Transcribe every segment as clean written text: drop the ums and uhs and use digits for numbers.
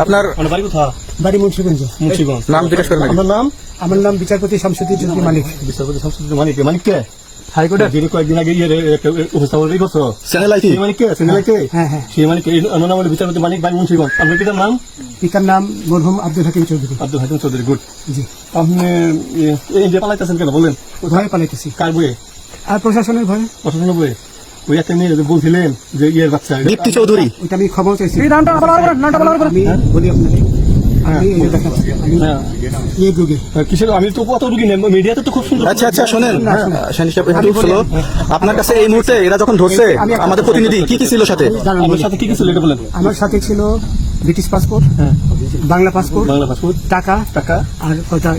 আপনার বাড়ি মুন্সিগঞ্জ। নাম জিজ্ঞেস করেন। আমার নাম বিচারপতি শামসুদ্দিন মালিক। বিচারপতি শামসুদ্দিন মানিক কে? হাইকোর্টের যিনি কয়েকদিন আগে উপস্থাপন করছো চ্যানেল আইটি হ্যাঁ হ্যাঁ। সেই মানিক নাম হলো বিচারপতি মানিক বাড়ি মুন্সিগঞ্জ। আপনার পিতার নাম? পিতার নাম মরহুম আব্দুল হাকিম চৌধুরী। আব্দুল হাকিম চৌধুরী। গুড। জি। আপনি এই যে পালাইতেছেন কেন বলেন? ভয়ে পালাইতেছি। কার বইয়ে? আর প্রশাসনের ভয়ে। প্রশাসনের বইয়ে? ওই একটা মেয়ে বলছিলেন যে ইয়ের বাচ্চা দীপ্তি চৌধুরী। ওইটা আমি খবর চাইছি। আমি বলি আপনাকে, আমি এই যে দেখাচ্ছি, আমি এই যুগে কিসের? আমি তো কত রুগী নেই মিডিয়াতে তো খুব সুন্দর। আচ্ছা শোনেন, শানি সাহেব একটু স্লো। আপনার কাছে এই মুহূর্তে এরা যখন ধরছে আমাদের প্রতিনিধি কি কি ছিল সাথে? আমার সাথে কি কি ছিল এটা বলেন। আমার সাথে ছিল ব্রিটিশ পাসপোর্ট, বাংলা পাসপোর্ট, টাকা আর কয়টা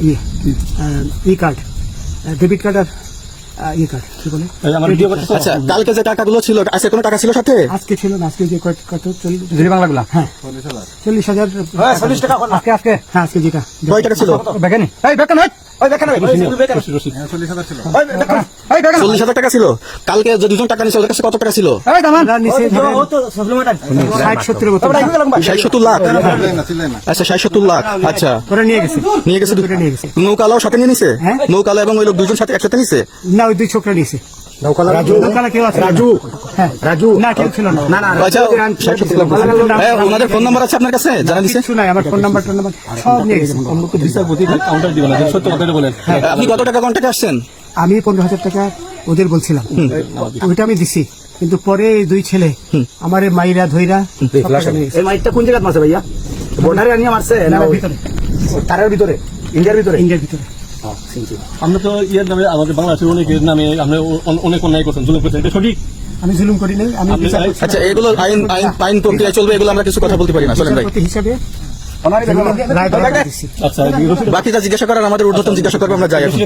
ই কার্ড, ডেবিট কার্ড আর ই কার্ড, কি বলে? আচ্ছা, কালকে যে টাকাগুলো ছিল, আজকে কোনো টাকা ছিল সাথে? আজকে ছিল না, আজকে যে কত 40 বাংলাগুলা। হ্যাঁ 40,000 টাকা। আজকে হ্যাঁ, আজকে যেটা কয় টাকা ছিল? 40,000 টাকা ছিল। কালকে যে দুজন টাকা নিয়েছে ওদের কাছে কত টাকা ছিল? 60-70 মতো। 60-70 লাখ। আচ্ছা 60-70 লাখ। আচ্ছা ওরা নিয়ে গেছে। নৌকালাও সাথে নিয়ে নিছে? নৌকালা এবং ওই লোক দুজন সাথে একসাথে নিছে? না, ওই দুই ছোকরা নিয়েছে। নৌকালা কেউ আছে? রাজু না, কেউ ছিল না। আচ্ছা, 60-70 লাখ। ওনাদের ফোন নাম্বার আছে আপনার কাছে? জানা দিছে? কিছু নাই, আমার ফোন নাম্বার সব নিয়ে গেছে। বিচারপতি কাউন্টার দিবেন, সত্য কথা বলেন। আপনি কত টাকা কন্ট্যাক্টে আসছেন? আমি 15,000 টাকা ওদের বলছিলাম, ওইটা আমি দিছি, কিন্তু পরে এই দুই ছেলে আমার মাইরা ধইরা এই মাইকটা কোন জায়গায় মারছে ভাইয়া? বর্ডারে আনিয়ে মারছে না ভিতরে, তারের ভিতরে, ইন্ডিয়ার ভিতরে? ইন্ডিয়ার ভিতরে। আমরা তো ইয়ের নামে আমাদের বাংলাদেশের অনেকের নামে আমরা অনেক অন্যায় করছেন, জুলুম করছেন, এটা সঠিক? আমি জুলুম করি নাই। আমি আচ্ছা, এগুলো আইন প্রক্রিয়া চলবে, এগুলো আমরা কিছু কথা বলতে পারি না। চলেন ভাই, হিসাবে আচ্ছা বাকিটা জিজ্ঞাসা করার আমাদের ঊর্ধ্বতন জিজ্ঞাসা করবে, আমরা যাই এখন।